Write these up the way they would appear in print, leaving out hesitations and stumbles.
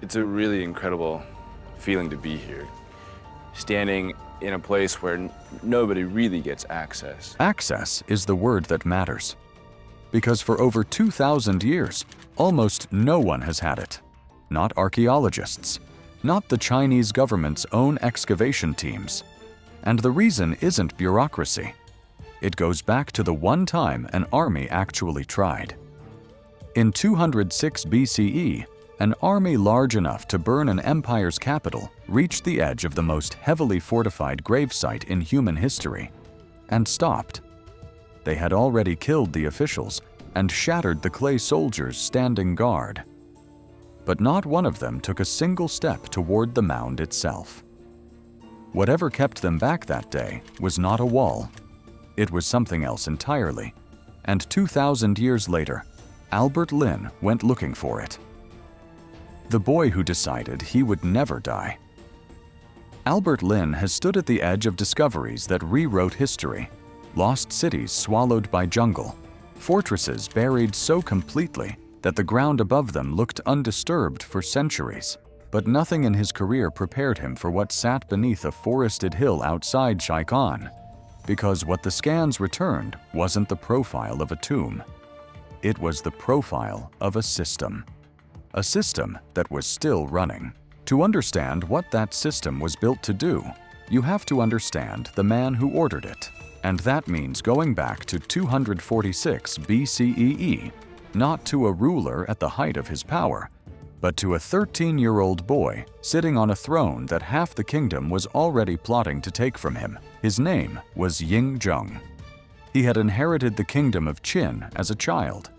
It's a really incredible feeling to be here, standing in a place where nobody really gets access. Access is the word that matters, because for over 2,000 years, almost no one has had it. Not archaeologists, not the Chinese government's own excavation teams. And the reason isn't bureaucracy. It goes back to the one time an army actually tried. In 206 BCE, an army large enough to burn an empire's capital reached the edge of the most heavily fortified gravesite in human history and stopped. They had already killed the officials and shattered the clay soldiers standing guard. But not one of them took a single step toward the mound itself. Whatever kept them back that day was not a wall. It was something else entirely. And 2,000 years later, Albert Lin went looking for it. The boy who decided he would never die. Albert Lin has stood at the edge of discoveries that rewrote history. Lost cities swallowed by jungle. Fortresses buried so completely that the ground above them looked undisturbed for centuries. But nothing in his career prepared him for what sat beneath a forested hill outside Xi'an, because what the scans returned wasn't the profile of a tomb. It was the profile of a system that was still running. To understand what that system was built to do, you have to understand the man who ordered it, and that means going back to 246 BCE, not to a ruler at the height of his power, but to a 13-year-old boy sitting on a throne that half the kingdom was already plotting to take from him. His name was Ying Zheng. He had inherited the kingdom of Qin as a child,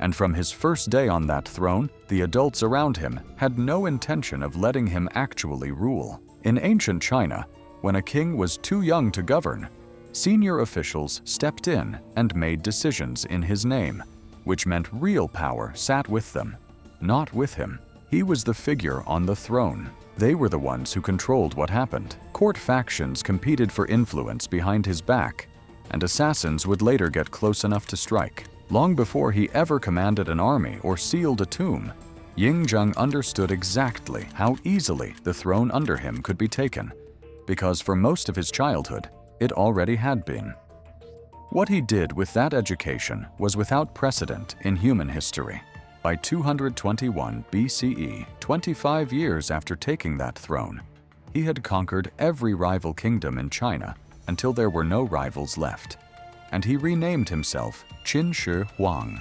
and from his first day on that throne, the adults around him had no intention of letting him actually rule. In ancient China, when a king was too young to govern, senior officials stepped in and made decisions in his name, which meant real power sat with them, not with him. He was the figure on the throne. They were the ones who controlled what happened. Court factions competed for influence behind his back, and assassins would later get close enough to strike. Long before he ever commanded an army or sealed a tomb, Ying Zheng understood exactly how easily the throne under him could be taken, because for most of his childhood, it already had been. What he did with that education was without precedent in human history. By 221 BCE, 25 years after taking that throne, he had conquered every rival kingdom in China until there were no rivals left, and he renamed himself Qin Shi Huang,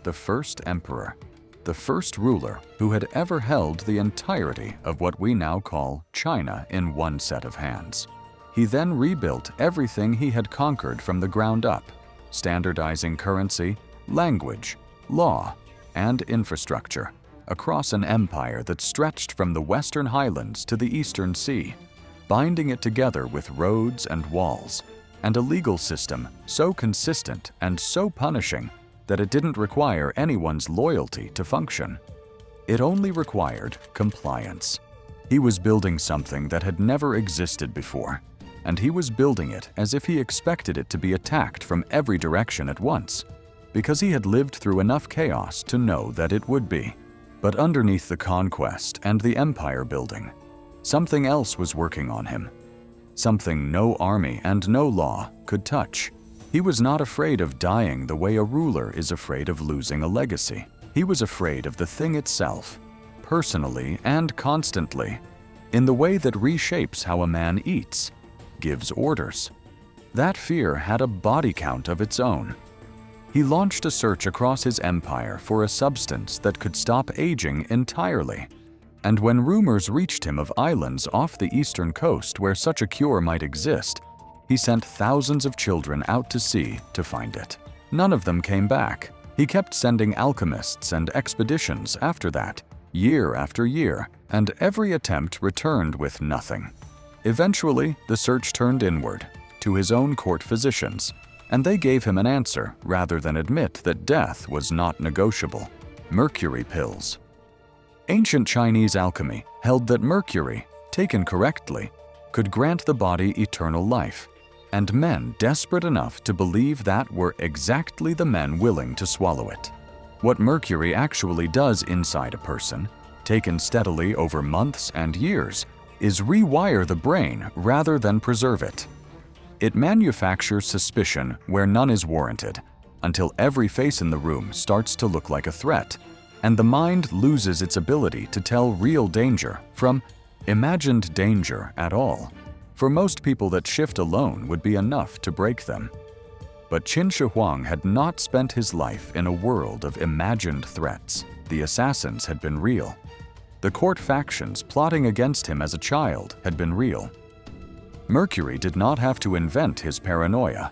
the first emperor, the first ruler who had ever held the entirety of what we now call China in one set of hands. He then rebuilt everything he had conquered from the ground up, standardizing currency, language, law, and infrastructure across an empire that stretched from the Western Highlands to the Eastern Sea, binding it together with roads and walls, and a legal system so consistent and so punishing that it didn't require anyone's loyalty to function. It only required compliance. He was building something that had never existed before, and he was building it as if he expected it to be attacked from every direction at once, because he had lived through enough chaos to know that it would be. But underneath the conquest and the empire building, something else was working on him. Something no army and no law could touch. He was not afraid of dying the way a ruler is afraid of losing a legacy. He was afraid of the thing itself, personally and constantly, in the way that reshapes how a man eats, gives orders. That fear had a body count of its own. He launched a search across his empire for a substance that could stop aging entirely. And when rumors reached him of islands off the eastern coast where such a cure might exist, he sent thousands of children out to sea to find it. None of them came back. He kept sending alchemists and expeditions after that, year after year, and every attempt returned with nothing. Eventually, the search turned inward, to his own court physicians, and they gave him an answer rather than admit that death was not negotiable: mercury pills. Ancient Chinese alchemy held that mercury, taken correctly, could grant the body eternal life, and men desperate enough to believe that were exactly the men willing to swallow it. What mercury actually does inside a person taken steadily over months and years, is rewire the brain rather than preserve it. It manufactures suspicion where none is warranted, until every face in the room starts to look like a threat, and the mind loses its ability to tell real danger from imagined danger at all. For most people, that shift alone would be enough to break them. But Qin Shi Huang had not spent his life in a world of imagined threats. The assassins had been real. The court factions plotting against him as a child had been real. Mercury did not have to invent his paranoia.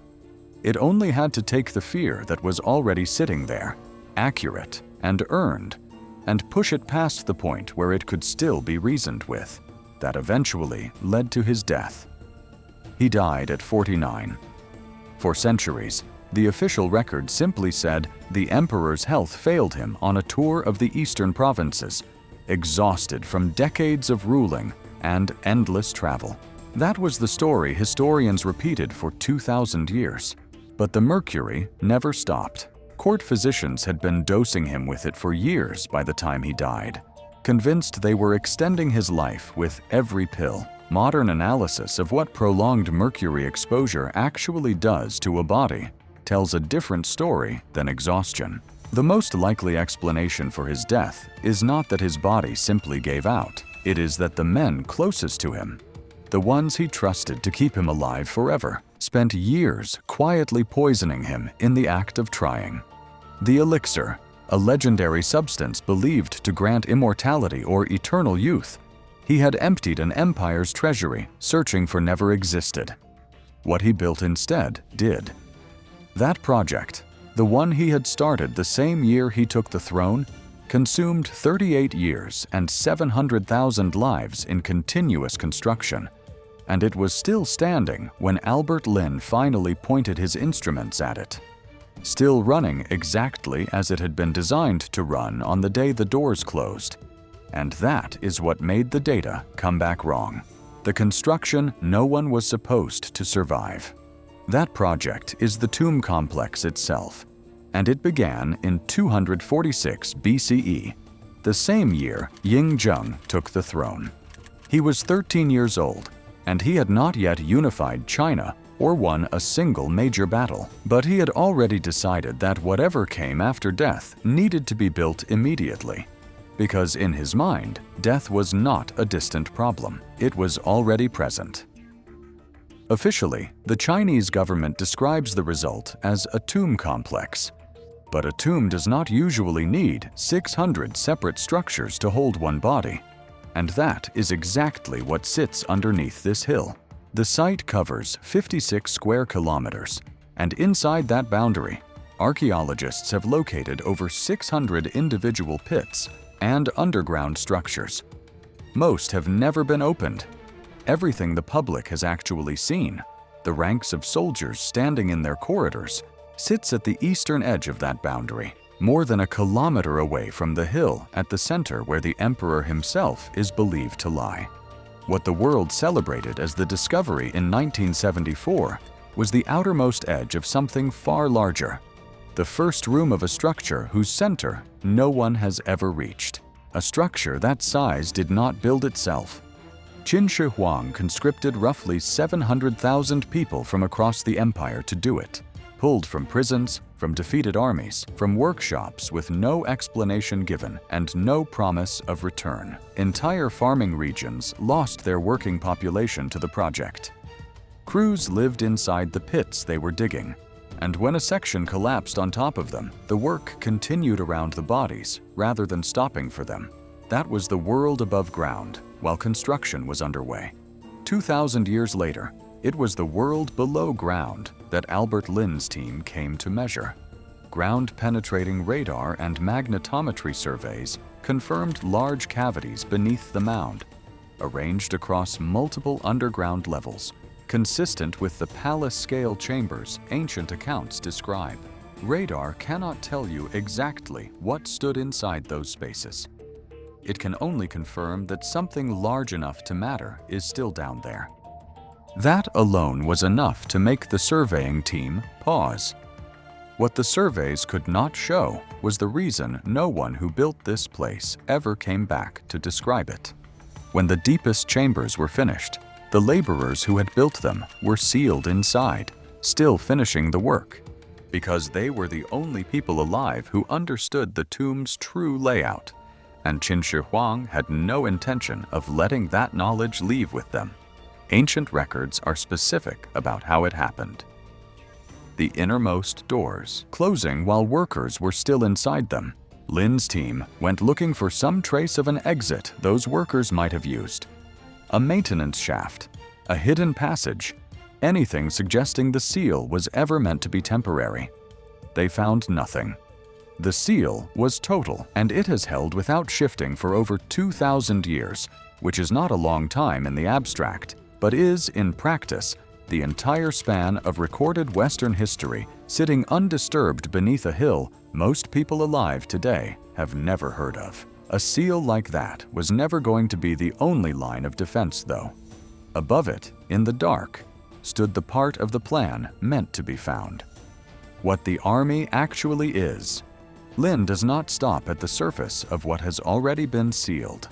It only had to take the fear that was already sitting there, accurate and earned, and push it past the point where it could still be reasoned with. That eventually led to his death. He died at 49. For centuries, the official record simply said the emperor's health failed him on a tour of the eastern provinces, exhausted from decades of ruling and endless travel. That was the story historians repeated for 2,000 years. But the mercury never stopped. Court physicians had been dosing him with it for years by the time he died, convinced they were extending his life with every pill. Modern analysis of what prolonged mercury exposure actually does to a body tells a different story than exhaustion. The most likely explanation for his death is not that his body simply gave out. It is that the men closest to him, the ones he trusted to keep him alive forever, spent years quietly poisoning him in the act of trying. The elixir, a legendary substance believed to grant immortality or eternal youth, he had emptied an empire's treasury, searching for never existed. What he built instead did. That project, the one he had started the same year he took the throne, consumed 38 years and 700,000 lives in continuous construction, and it was still standing when Albert Lin finally pointed his instruments at it. Still running exactly as it had been designed to run on the day the doors closed. And that is what made the data come back wrong. The construction no one was supposed to survive. That project is the tomb complex itself, and it began in 246 BCE, the same year Ying Zheng took the throne. He was 13 years old, and he had not yet unified China or won a single major battle. But he had already decided that whatever came after death needed to be built immediately. Because in his mind, death was not a distant problem. It was already present. Officially, the Chinese government describes the result as a tomb complex. But a tomb does not usually need 600 separate structures to hold one body. And that is exactly what sits underneath this hill. The site covers 56 square kilometers, and inside that boundary, archaeologists have located over 600 individual pits and underground structures. Most have never been opened. Everything the public has actually seen, the ranks of soldiers standing in their corridors, sits at the eastern edge of that boundary, more than a kilometer away from the hill at the center where the emperor himself is believed to lie. What the world celebrated as the discovery in 1974 was the outermost edge of something far larger, the first room of a structure whose center no one has ever reached. A structure that size did not build itself. Qin Shi Huang conscripted roughly 700,000 people from across the empire to do it, pulled from prisons, from defeated armies, from workshops with no explanation given and no promise of return. Entire farming regions lost their working population to the project. Crews lived inside the pits they were digging, and when a section collapsed on top of them, the work continued around the bodies rather than stopping for them. That was the world above ground while construction was underway. 2,000 years later, it was the world below ground that Albert Lin's team came to measure. Ground-penetrating radar and magnetometry surveys confirmed large cavities beneath the mound, arranged across multiple underground levels, consistent with the palace-scale chambers ancient accounts describe. Radar cannot tell you exactly what stood inside those spaces. It can only confirm that something large enough to matter is still down there. That alone was enough to make the surveying team pause. What the surveys could not show was the reason no one who built this place ever came back to describe it. When the deepest chambers were finished, the laborers who had built them were sealed inside, still finishing the work, because they were the only people alive who understood the tomb's true layout, and Qin Shi Huang had no intention of letting that knowledge leave with them. Ancient records are specific about how it happened. The innermost doors, closing while workers were still inside them. Lin's team went looking for some trace of an exit those workers might have used. A maintenance shaft, a hidden passage, anything suggesting the seal was ever meant to be temporary. They found nothing. The seal was total, and it has held without shifting for over 2,000 years, which is not a long time in the abstract, but is, in practice, the entire span of recorded Western history sitting undisturbed beneath a hill most people alive today have never heard of. A seal like that was never going to be the only line of defense, though. Above it, in the dark, stood the part of the plan meant to be found. What the army actually is. Lin does not stop at the surface of what has already been sealed.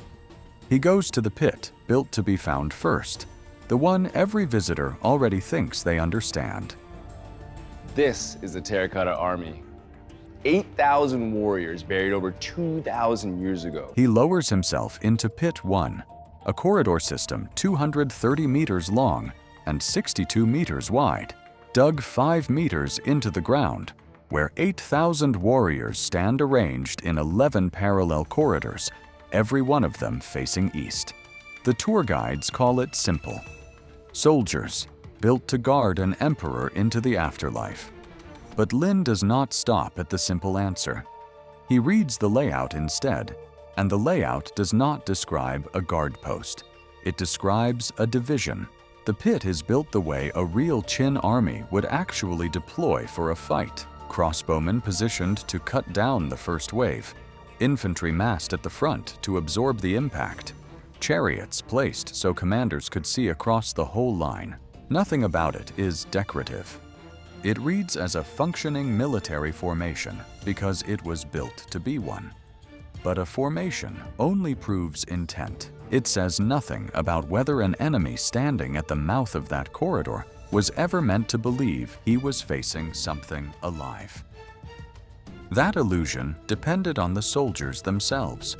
He goes to the pit built to be found first, the one every visitor already thinks they understand. This is the Terracotta army. 8,000 warriors buried over 2,000 years ago. He lowers himself into Pit 1, a corridor system 230 meters long and 62 meters wide, dug 5 meters into the ground, where 8,000 warriors stand arranged in 11 parallel corridors, every one of them facing east. The tour guides call it simple. Soldiers, built to guard an emperor into the afterlife. But Lin does not stop at the simple answer. He reads the layout instead, and the layout does not describe a guard post. It describes a division. The pit is built the way a real Qin army would actually deploy for a fight. Crossbowmen positioned to cut down the first wave, infantry massed at the front to absorb the impact, chariots placed so commanders could see across the whole line. Nothing about it is decorative. It reads as a functioning military formation because it was built to be one. But a formation only proves intent. It says nothing about whether an enemy standing at the mouth of that corridor was ever meant to believe he was facing something alive. That illusion depended on the soldiers themselves.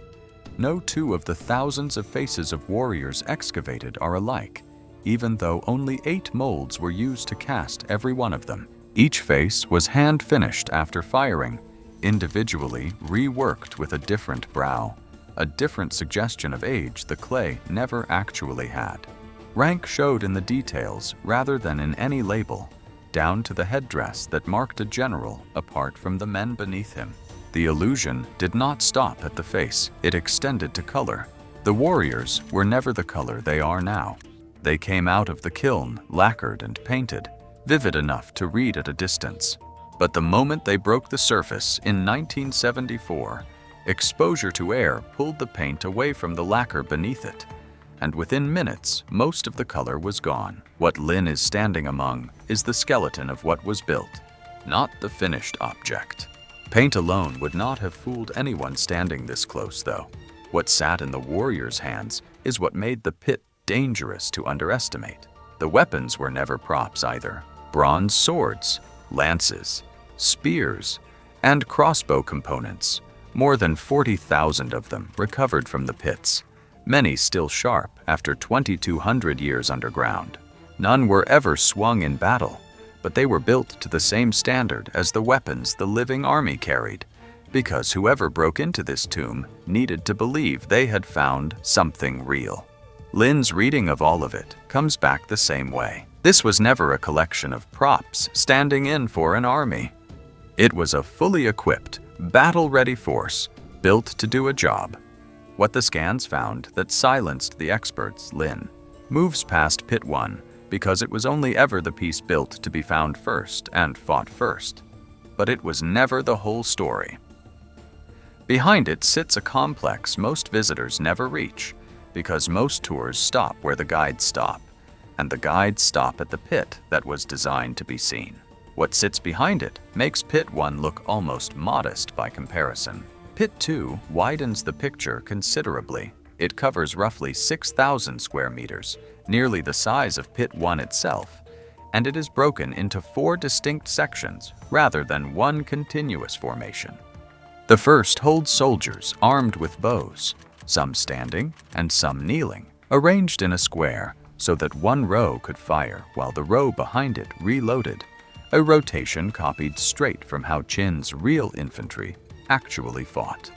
No two of the thousands of faces of warriors excavated are alike, even though only 8 molds were used to cast every one of them. Each face was hand-finished after firing, individually reworked with a different brow, a different suggestion of age the clay never actually had. Rank showed in the details rather than in any label, down to the headdress that marked a general apart from the men beneath him. The illusion did not stop at the face, it extended to color. The warriors were never the color they are now. They came out of the kiln, lacquered and painted, vivid enough to read at a distance. But the moment they broke the surface in 1974, exposure to air pulled the paint away from the lacquer beneath it, and within minutes, most of the color was gone. What Lin is standing among is the skeleton of what was built, not the finished object. Paint alone would not have fooled anyone standing this close, though. What sat in the warriors' hands is what made the pit dangerous to underestimate. The weapons were never props either. Bronze swords, lances, spears, and crossbow components, more than 40,000 of them recovered from the pits, many still sharp after 2,200 years underground. None were ever swung in battle, but they were built to the same standard as the weapons the living army carried, because whoever broke into this tomb needed to believe they had found something real. Lin's reading of all of it comes back the same way. This was never a collection of props standing in for an army. It was a fully equipped, battle-ready force built to do a job. What the scans found that silenced the experts, Lin, moves past Pit 1 because it was only ever the piece built to be found first and fought first. But it was never the whole story. Behind it sits a complex most visitors never reach, because most tours stop where the guides stop, and the guides stop at the pit that was designed to be seen. What sits behind it makes Pit 1 look almost modest by comparison. Pit 2 widens the picture considerably. It covers roughly 6,000 square meters, nearly the size of Pit 1 itself, and it is broken into 4 distinct sections rather than one continuous formation. The first holds soldiers armed with bows, some standing and some kneeling, arranged in a square so that one row could fire while the row behind it reloaded, a rotation copied straight from how Qin's real infantry actually fought.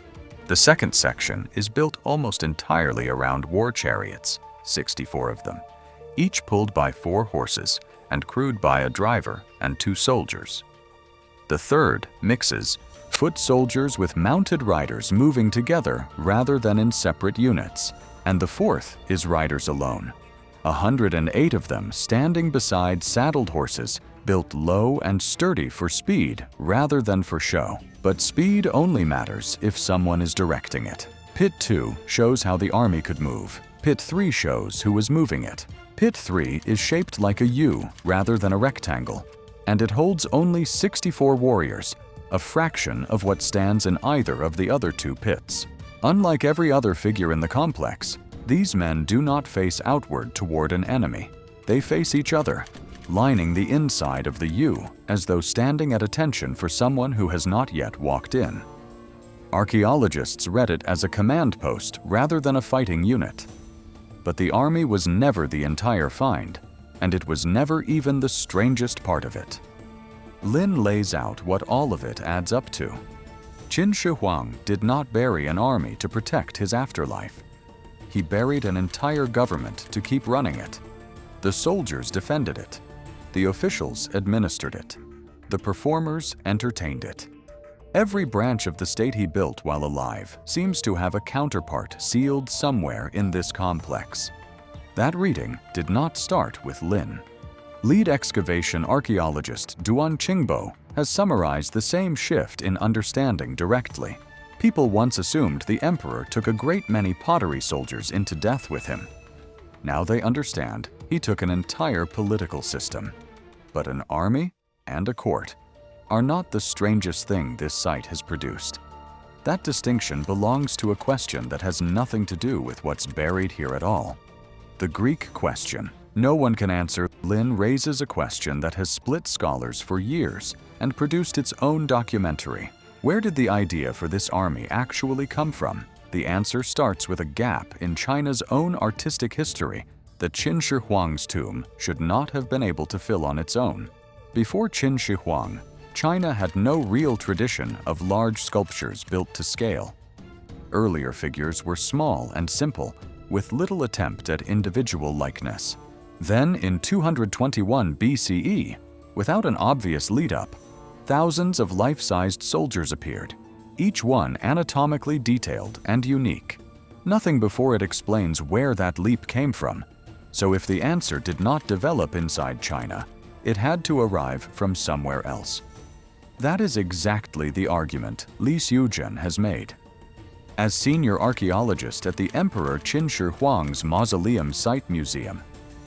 The second section is built almost entirely around war chariots, 64 of them, each pulled by 4 horses and crewed by a driver and 2 soldiers. The third mixes foot soldiers with mounted riders moving together rather than in separate units, and the fourth is riders alone. 108 of them standing beside saddled horses built low and sturdy for speed rather than for show. But speed only matters if someone is directing it. Pit 2 shows how the army could move. Pit 3 shows who was moving it. Pit 3 is shaped like a U rather than a rectangle, and it holds only 64 warriors, a fraction of what stands in either of the other 2 pits. Unlike every other figure in the complex, these men do not face outward toward an enemy. They face each other, lining the inside of the U as though standing at attention for someone who has not yet walked in. Archaeologists read it as a command post rather than a fighting unit. But the army was never the entire find, and it was never even the strangest part of it. Lin lays out what all of it adds up to. Qin Shi Huang did not bury an army to protect his afterlife. He buried an entire government to keep running it. The soldiers defended it. The officials administered it. The performers entertained it. Every branch of the state he built while alive seems to have a counterpart sealed somewhere in this complex. That reading did not start with Lin. Lead excavation archaeologist Duan Qingbo has summarized the same shift in understanding directly. People once assumed the emperor took a great many pottery soldiers into death with him. Now they understand he took an entire political system. But an army and a court are not the strangest thing this site has produced. That distinction belongs to a question that has nothing to do with what's buried here at all. The Greek question. No one can answer. Lin raises a question that has split scholars for years and produced its own documentary. Where did the idea for this army actually come from? The answer starts with a gap in China's own artistic history that Qin Shi Huang's tomb should not have been able to fill on its own. Before Qin Shi Huang, China had no real tradition of large sculptures built to scale. Earlier figures were small and simple, with little attempt at individual likeness. Then, in 221 BCE, without an obvious lead-up, thousands of life-sized soldiers appeared, each one anatomically detailed and unique. Nothing before it explains where that leap came from, so if the answer did not develop inside China, it had to arrive from somewhere else. That is exactly the argument Li Xiuzhen has made. As senior archaeologist at the Emperor Qin Shi Huang's Mausoleum Site Museum,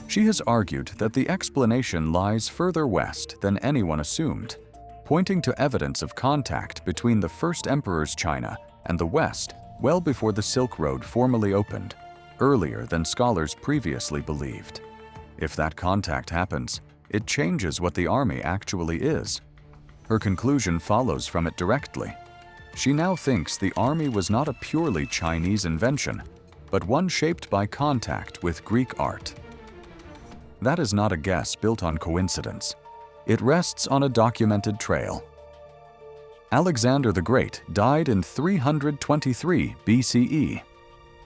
she has argued that the explanation lies further west than anyone assumed, pointing to evidence of contact between the first emperor's China and the West well before the Silk Road formally opened, earlier than scholars previously believed. If that contact happens, it changes what the army actually is. Her conclusion follows from it directly. She now thinks the army was not a purely Chinese invention, but one shaped by contact with Greek art. That is not a guess built on coincidence. It rests on a documented trail. Alexander the Great died in 323 BCE,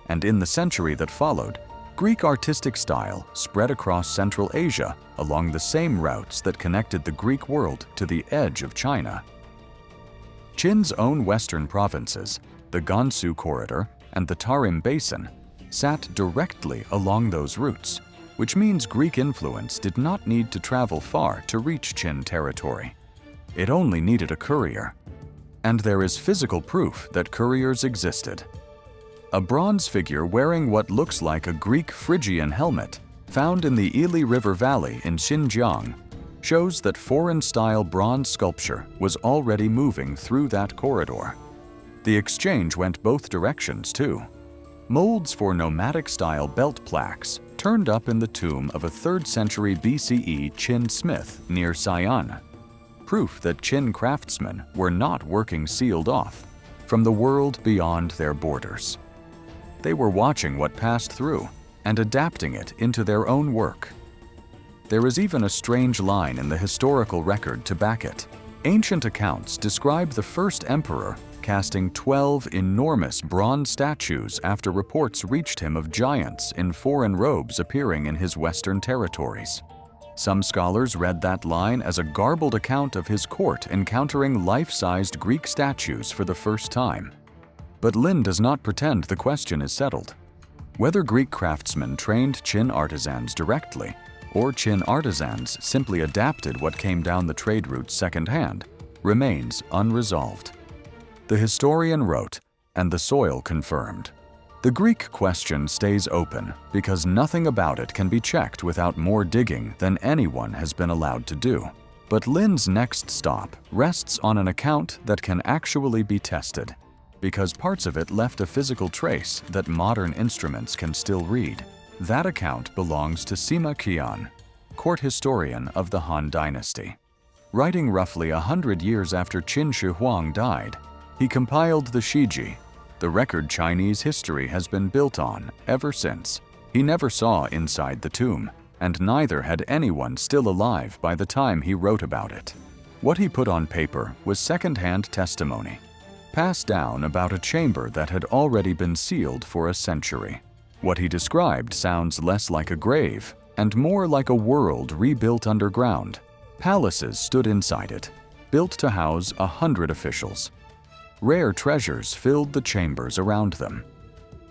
and in the century that followed, Greek artistic style spread across Central Asia along the same routes that connected the Greek world to the edge of China. Qin's own western provinces, the Gansu Corridor and the Tarim Basin, sat directly along those routes, which means Greek influence did not need to travel far to reach Qin territory. It only needed a courier. And there is physical proof that couriers existed. A bronze figure wearing what looks like a Greek Phrygian helmet, found in the Ili River Valley in Xinjiang, shows that foreign-style bronze sculpture was already moving through that corridor. The exchange went both directions, too. Molds for nomadic-style belt plaques turned up in the tomb of a 3rd century BCE Qin smith near Xi'an, proof that Qin craftsmen were not working sealed off from the world beyond their borders. They were watching what passed through and adapting it into their own work. There is even a strange line in the historical record to back it. Ancient accounts describe the first emperor casting 12 enormous bronze statues after reports reached him of giants in foreign robes appearing in his western territories. Some scholars read that line as a garbled account of his court encountering life-sized Greek statues for the first time. But Lin does not pretend the question is settled. Whether Greek craftsmen trained Qin artisans directly, or Qin artisans simply adapted what came down the trade routes secondhand, remains unresolved. The historian wrote, and the soil confirmed. The Greek question stays open because nothing about it can be checked without more digging than anyone has been allowed to do. But Lin's next stop rests on an account that can actually be tested, because parts of it left a physical trace that modern instruments can still read. That account belongs to Sima Qian, court historian of the Han Dynasty. Writing roughly 100 years after Qin Shi Huang died, he compiled the Shiji, the record Chinese history has been built on ever since. He never saw inside the tomb, and neither had anyone still alive by the time he wrote about it. What he put on paper was second-hand testimony, passed down about a chamber that had already been sealed for a century. What he described sounds less like a grave and more like a world rebuilt underground. Palaces stood inside it, built to house 100 officials. Rare treasures filled the chambers around them.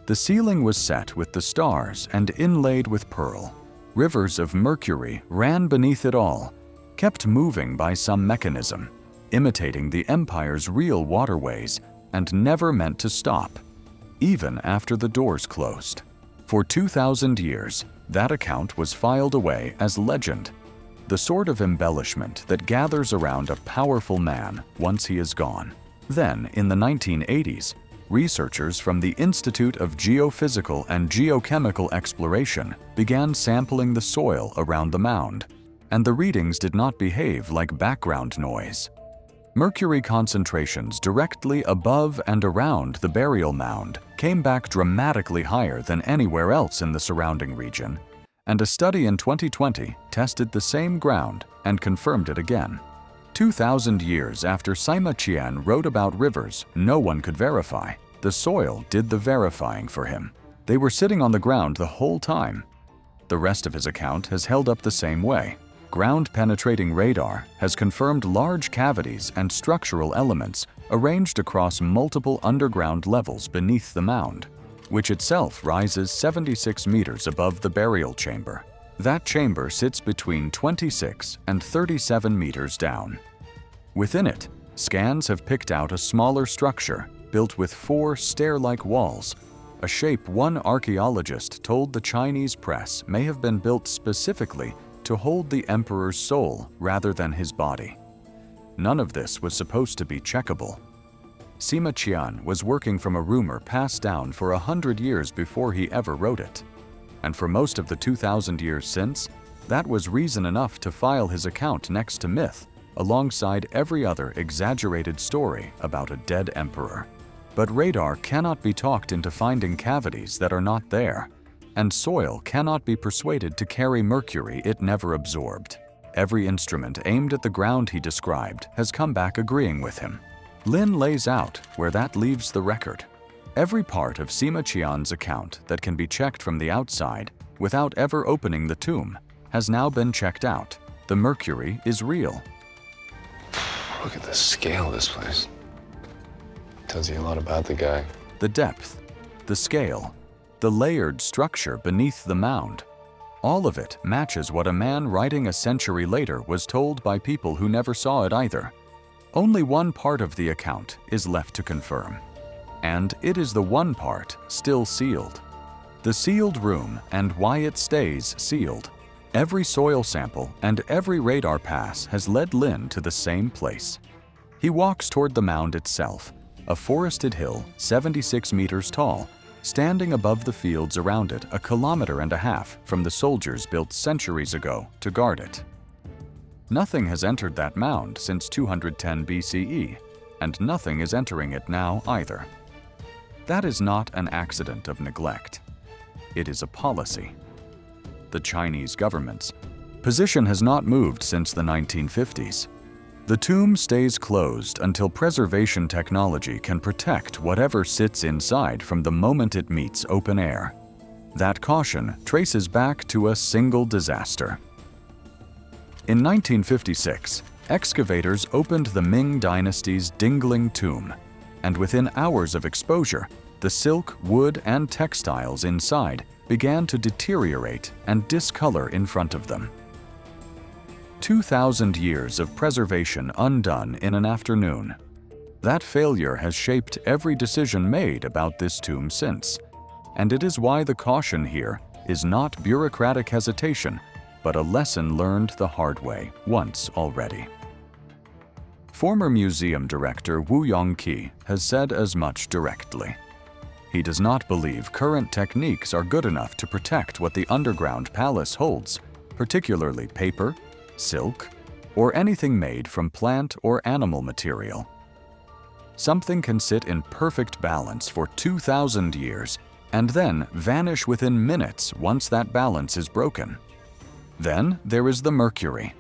The ceiling was set with the stars and inlaid with pearl. Rivers of mercury ran beneath it all, kept moving by some mechanism, imitating the empire's real waterways, and never meant to stop, even after the doors closed. For 2,000 years, that account was filed away as legend, the sort of embellishment that gathers around a powerful man once he is gone. Then, in the 1980s, researchers from the Institute of Geophysical and Geochemical Exploration began sampling the soil around the mound, and the readings did not behave like background noise. Mercury concentrations directly above and around the burial mound came back dramatically higher than anywhere else in the surrounding region, and a study in 2020 tested the same ground and confirmed it again. 2,000 years after Sima Qian wrote about rivers no one could verify, the soil did the verifying for him. They were sitting on the ground the whole time. The rest of his account has held up the same way. Ground-penetrating radar has confirmed large cavities and structural elements arranged across multiple underground levels beneath the mound, which itself rises 76 meters above the burial chamber. That chamber sits between 26 and 37 meters down. Within it, scans have picked out a smaller structure built with 4 stair-like walls, a shape one archaeologist told the Chinese press may have been built specifically to hold the emperor's soul rather than his body. None of this was supposed to be checkable. Sima Qian was working from a rumor passed down for 100 years before he ever wrote it. And for most of the 2,000 years since, that was reason enough to file his account next to myth, alongside every other exaggerated story about a dead emperor. But radar cannot be talked into finding cavities that are not there, and soil cannot be persuaded to carry mercury it never absorbed. Every instrument aimed at the ground he described has come back agreeing with him. Lin lays out where that leaves the record. Every part of Sima Qian's account that can be checked from the outside without ever opening the tomb has now been checked out. The mercury is real. Look at the scale of this place. Tells you a lot about the guy. The depth, the scale, the layered structure beneath the mound. All of it matches what a man writing a century later was told by people who never saw it either. Only one part of the account is left to confirm. And it is the one part still sealed. The sealed room and why it stays sealed. Every soil sample and every radar pass has led Lin to the same place. He walks toward the mound itself, a forested hill 76 meters tall, standing above the fields around it 1.5 kilometers from the soldiers built centuries ago to guard it. Nothing has entered that mound since 210 BCE, and nothing is entering it now either. That is not an accident of neglect. It is a policy. The Chinese government's position has not moved since the 1950s. The tomb stays closed until preservation technology can protect whatever sits inside from the moment it meets open air. That caution traces back to a single disaster. In 1956, excavators opened the Ming Dynasty's Dingling tomb, and within hours of exposure, the silk, wood, and textiles inside began to deteriorate and discolor in front of them. 2,000 years of preservation undone in an afternoon. That failure has shaped every decision made about this tomb since, and it is why the caution here is not bureaucratic hesitation, but a lesson learned the hard way once already. Former museum director Wu Yongqi has said as much directly. He does not believe current techniques are good enough to protect what the underground palace holds, particularly paper, silk, or anything made from plant or animal material. Something can sit in perfect balance for 2,000 years and then vanish within minutes once that balance is broken. Then there is the mercury.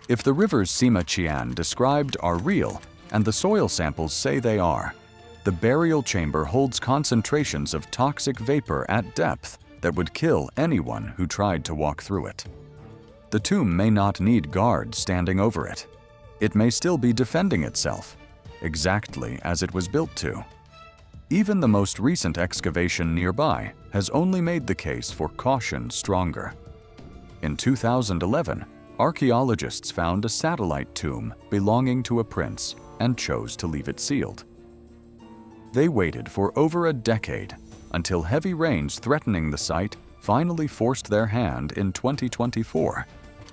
If the rivers Sima Qian described are real, and the soil samples say they are, the burial chamber holds concentrations of toxic vapor at depth that would kill anyone who tried to walk through it. The tomb may not need guards standing over it. It may still be defending itself, exactly as it was built to. Even the most recent excavation nearby has only made the case for caution stronger. In 2011, archaeologists found a satellite tomb belonging to a prince and chose to leave it sealed. They waited for over a decade until heavy rains threatening the site finally forced their hand in 2024,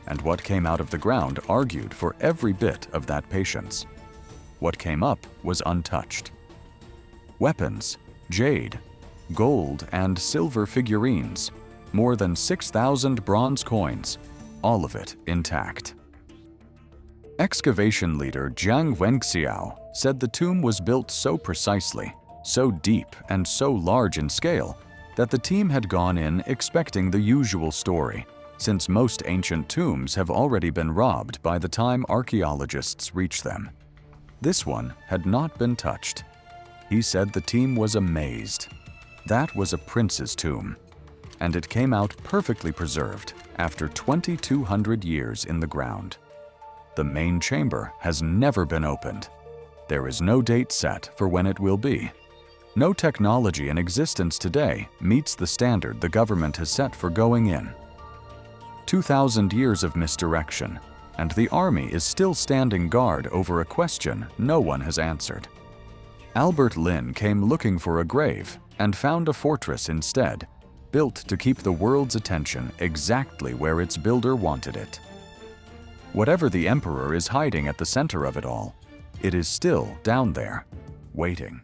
and what came out of the ground argued for every bit of that patience. What came up was untouched. Weapons, jade, gold and silver figurines, more than 6,000 bronze coins, all of it intact. Excavation leader Jiang Wenxiao said the tomb was built so precisely, so deep and so large in scale that the team had gone in expecting the usual story, since most ancient tombs have already been robbed by the time archaeologists reach them. This one had not been touched. He said the team was amazed. That was a prince's tomb, and it came out perfectly preserved after 2,200 years in the ground. The main chamber has never been opened. There is no date set for when it will be. No technology in existence today meets the standard the government has set for going in. 2,000 years of misdirection, and the army is still standing guard over a question no one has answered. Albert Lin came looking for a grave and found a fortress instead, built to keep the world's attention exactly where its builder wanted it. Whatever the emperor is hiding at the center of it all, it is still down there, waiting.